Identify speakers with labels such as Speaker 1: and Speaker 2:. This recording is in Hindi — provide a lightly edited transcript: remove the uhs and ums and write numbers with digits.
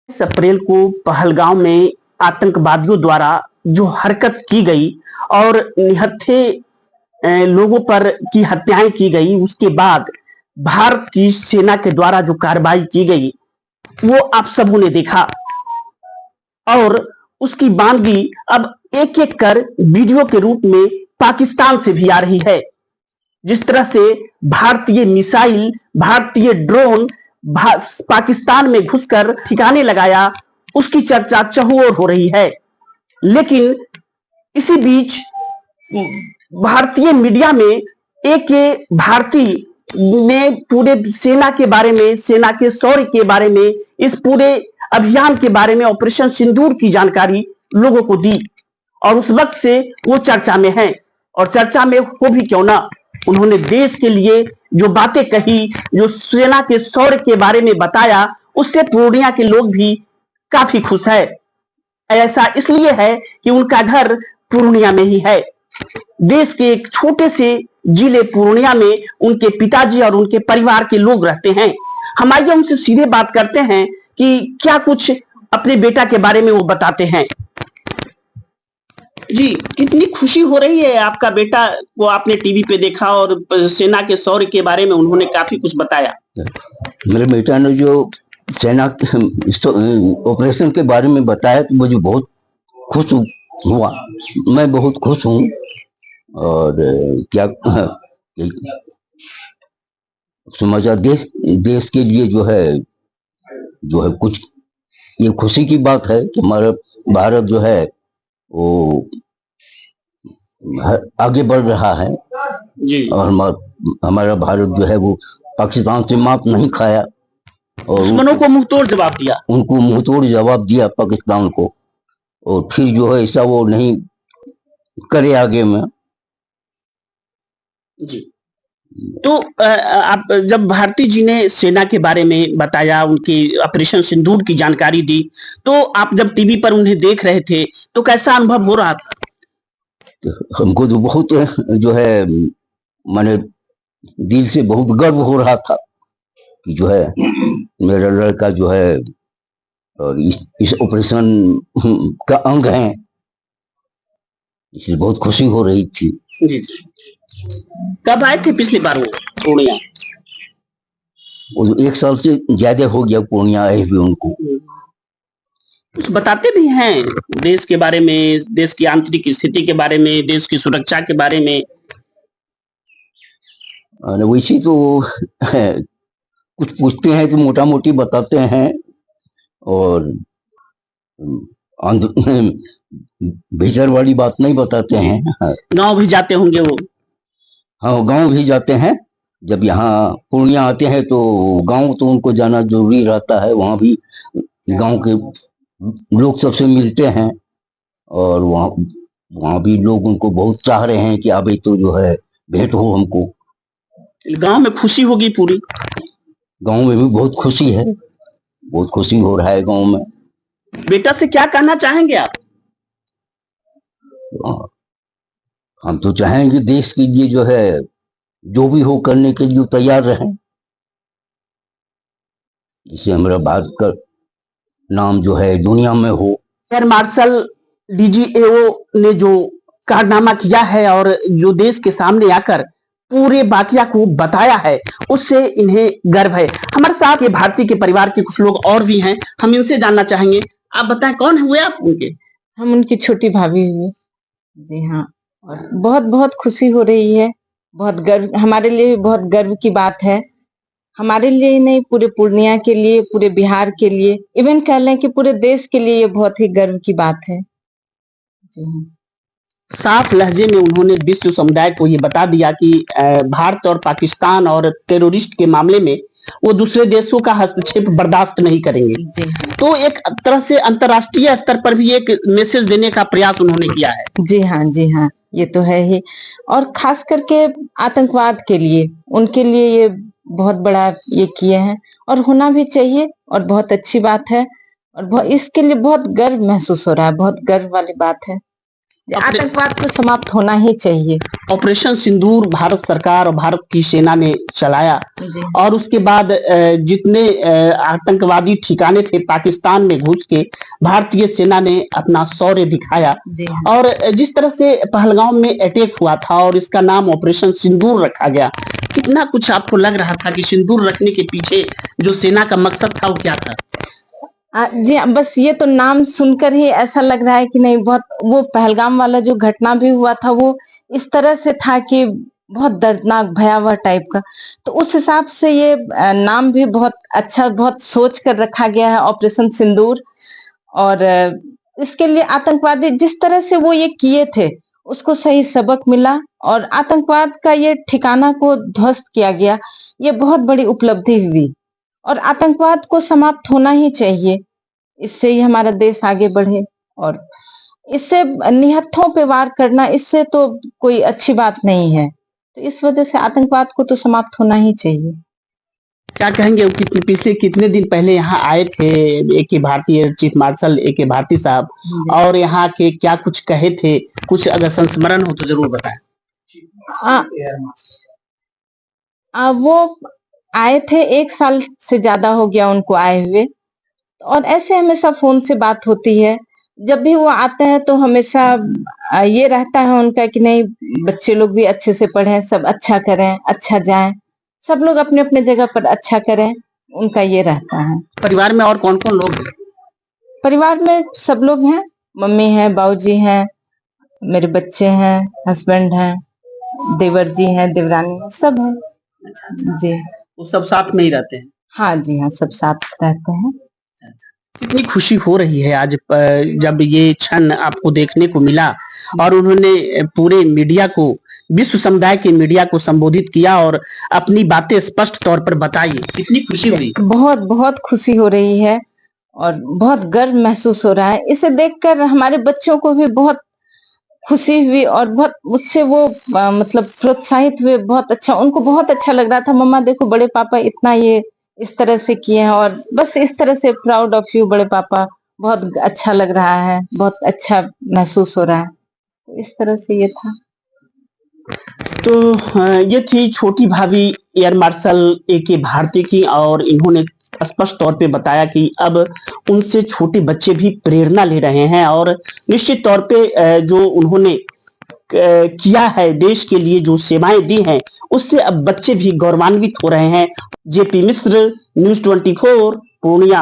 Speaker 1: अप्रैल को पहलगाम में आतंकवादियों द्वारा जो हरकत की गई और निहत्थे लोगों पर की हत्याएं की गई, उसके बाद भारत की सेना के द्वारा जो कार्रवाई की गई वो आप सबों ने देखा। और उसकी बानगी अब एक एक कर वीडियो के रूप में पाकिस्तान से भी आ रही है। जिस तरह से भारतीय मिसाइल, भारतीय ड्रोन पाकिस्तान में घुसकर ठिकाने लगाया, उसकी चर्चा चहुओर हो रही है। लेकिन इसी बीच भारतीय मीडिया में एक भारतीय ने पूरे सेना के बारे में, सेना के शौर्य के बारे में, इस पूरे अभियान के बारे में, ऑपरेशन सिंदूर की जानकारी लोगों को दी और उस वक्त से वो चर्चा में है। और चर्चा में हो भी क्यों ना, उन्होंने देश के लिए जो बातें कही, जो सेना के शौर्य के बारे में बताया, उससे पूर्णिया के लोग भी काफी खुश है। ऐसा इसलिए है कि उनका घर पूर्णिया में ही है। देश के एक छोटे से जिले पूर्णिया में उनके पिताजी और उनके परिवार के लोग रहते हैं। हम आइए उनसे सीधे बात करते हैं कि क्या कुछ अपने बेटा के बारे में वो बताते हैं। जी, कितनी खुशी हो रही है, आपका बेटा को आपने टीवी पे देखा और सेना के शौर्य के बारे में उन्होंने काफी कुछ बताया।
Speaker 2: मेरे बेटा ने जो सेना ऑपरेशन के बारे में बताया तो मुझे बहुत खुश हुआ, मैं बहुत खुश हूँ। और क्या समाचार देश के लिए जो है कुछ ये खुशी की बात है कि हमारा भारत जो है वो आगे बढ़ रहा है जी। और हमारा भारत जो है वो पाकिस्तान से मात नहीं खाया और
Speaker 1: दुश्मनों को मुंहतोड़ जवाब दिया,
Speaker 2: उनको मुंहतोड़ जवाब दिया पाकिस्तान को, और फिर जो है ऐसा वो नहीं करे आगे में
Speaker 1: जी। तो आप जब भारती जी ने सेना के बारे में बताया, उनकी ऑपरेशन सिंदूर की जानकारी दी, तो आप जब टीवी पर उन्हें देख रहे थे तो कैसा अनुभव हो रहा था?
Speaker 2: हमको तो बहुत जो है माने दिल से बहुत गर्व हो रहा था कि जो है मेरा लड़का जो है और इस ऑपरेशन का अंग है, इसलिए बहुत खुशी हो रही थी।
Speaker 1: जी। कब आए थे पिछली बार वो पूर्णिया?
Speaker 2: एक साल से ज्यादा हो गया पूर्णिया आए हुए उनको।
Speaker 1: कुछ बताते भी हैं देश के बारे में, देश की आंतरिक स्थिति के बारे में, देश की सुरक्षा के बारे में?
Speaker 2: वैसे तो कुछ पूछते हैं तो मोटा मोटी बताते हैं, और भीतर वाली बात नहीं बताते हैं।
Speaker 1: गांव भी जाते होंगे वो?
Speaker 2: हाँ, गांव भी जाते हैं। जब यहाँ पूर्णिया आते हैं तो गांव तो उनको जाना जरूरी रहता है, वहाँ भी गांव के लोग सबसे मिलते हैं और वहाँ भी लोग उनको बहुत चाह रहे हैं कि अभी तो जो है भेंट हो हमको।
Speaker 1: गांव में खुशी होगी पूरी?
Speaker 2: गांव में भी बहुत खुशी है, बहुत खुशी हो रहा है गांव में।
Speaker 1: बेटा से क्या कहना चाहेंगे आप?
Speaker 2: हम तो चाहेंगे देश के लिए जो है जो भी हो करने के लिए तैयार रहें, जिससे हमारा भारत का नाम जो है दुनिया में हो।
Speaker 1: एयर मार्शल डीजीएओ ने जो कारनामा किया है और जो देश के सामने आकर पूरे वाकया को बताया है, उससे इन्हें गर्व है। हमारे साथ ये भारती के परिवार के कुछ लोग और भी हैं, हम इनसे जानना चाहेंगे। आप बताएं, कौन हुए आप उनके?
Speaker 3: हम उनकी छोटी भाभी हुई। जी हाँ, और बहुत बहुत खुशी हो रही है, बहुत गर्व, हमारे लिए बहुत गर्व की बात है। हमारे लिए नहीं, पूरे पूर्णिया के लिए, पूरे बिहार के लिए, इवन कह लें कि पूरे देश के लिए ये बहुत ही गर्व की बात है। जी हाँ।
Speaker 1: साफ लहजे में उन्होंने विश्व समुदाय को ये बता दिया कि भारत और पाकिस्तान और टेररिस्ट के मामले में वो दूसरे देशों का हस्तक्षेप बर्दाश्त नहीं करेंगे। तो एक तरह से अंतर्राष्ट्रीय स्तर पर भी एक मैसेज देने का प्रयास उन्होंने किया है।
Speaker 3: जी हाँ, जी हाँ, ये तो है ही। और खास करके आतंकवाद के लिए, उनके लिए ये बहुत बड़ा ये किए हैं और होना भी चाहिए और बहुत अच्छी बात है और इसके लिए बहुत गर्व महसूस हो रहा है, बहुत गर्व वाली बात है। आतंकवाद को समाप्त होना ही चाहिए।
Speaker 1: ऑपरेशन सिंदूर भारत सरकार और भारत की सेना ने चलाया
Speaker 3: जी
Speaker 1: और उसके बाद जितने आतंकवादी ठिकाने थे पाकिस्तान में घुस के भारतीय सेना ने अपना शौर्य दिखाया।
Speaker 3: जी
Speaker 1: और जिस तरह से पहलगाम में अटैक हुआ था और इसका नाम ऑपरेशन सिंदूर रखा गया, कितना कुछ आपको लग रहा था कि सिंदूर रखने के पीछे जो सेना का मकसद था वो क्या था?
Speaker 3: जी बस ये तो नाम सुनकर ही ऐसा लग रहा है कि नहीं, बहुत वो पहलगाम वाला जो घटना भी हुआ था वो इस तरह से था कि बहुत दर्दनाक भयावह टाइप का, तो उस हिसाब से ये नाम भी बहुत अच्छा, बहुत सोच कर रखा गया है ऑपरेशन सिंदूर। और इसके लिए आतंकवादी जिस तरह से वो ये किए थे उसको सही सबक मिला और आतंकवाद का ये ठिकाना को ध्वस्त किया गया, ये बहुत बड़ी उपलब्धि हुई और आतंकवाद को समाप्त होना ही चाहिए। इससे ही हमारा देश आगे बढ़े और इससे निहत्थों पे वार करना, इससे तो कोई अच्छी बात नहीं है। तो इस वजह से आतंकवाद को तो समाप्त होना ही चाहिए।
Speaker 1: क्या कहेंगे वो पिछले कितने दिन पहले यहाँ आए थे A K. Bharti, chief marshal A K. Bharti साहब, और यहाँ के क्या कुछ कहे थे? कुछ अगर संस्मरण हो तो जरूर बताएं।
Speaker 3: वो आए थे, 1 साल से ज्यादा हो गया उनको आए हुए, और ऐसे हमेशा फोन से बात होती है। जब भी वो आते हैं तो हमेशा ये रहता है उनका कि नहीं, बच्चे लोग भी अच्छे से पढ़ें, सब अच्छा करें, अच्छा जाएं, सब लोग अपने अपने जगह पर अच्छा करें, उनका ये रहता है।
Speaker 1: परिवार में और कौन कौन लोग हैं?
Speaker 3: परिवार में सब लोग हैं, मम्मी है, बाबूजी हैं, मेरे बच्चे हैं, हस्बैंड हैं, देवर जी हैं, देवरानी है, सब है। जी
Speaker 1: वो सब साथ में ही रहते हैं?
Speaker 3: हाँ जी हाँ, सब साथ रहते हैं।
Speaker 1: कितनी खुशी हो रही है आज जब ये क्षण आपको देखने को मिला और उन्होंने पूरे मीडिया को, विश्व समुदाय के मीडिया को संबोधित किया और अपनी बातें स्पष्ट तौर पर बताई, कितनी खुशी हुई?
Speaker 3: बहुत बहुत खुशी हो रही है और बहुत गर्व महसूस हो रहा है। इसे देखकर हमारे बच्चों को भी बहुत खुशी हुई और बहुत उससे वो मतलब प्रोत्साहित हुए। बहुत अच्छा, उनको बहुत अच्छा लग रहा था, मम्मा देखो बड़े पापा इतना ये इस तरह से किए हैं, और बस इस तरह से प्राउड ऑफ यू बड़े पापा, बहुत अच्छा लग रहा है, बहुत अच्छा महसूस हो रहा है। तो इस तरह से ये था।
Speaker 1: तो ये थी छोटी भाभी एयर मार्शल ए.के. भारती की, और इन्होंने स्पष्ट तौर पे बताया कि अब उनसे छोटे बच्चे भी प्रेरणा ले रहे हैं और निश्चित तौर पे जो उन्होंने किया है देश के लिए, जो सेवाएं दी हैं, उससे अब बच्चे भी गौरवान्वित हो रहे हैं। जेपी मिश्र, न्यूज़ 24, पूर्णिया।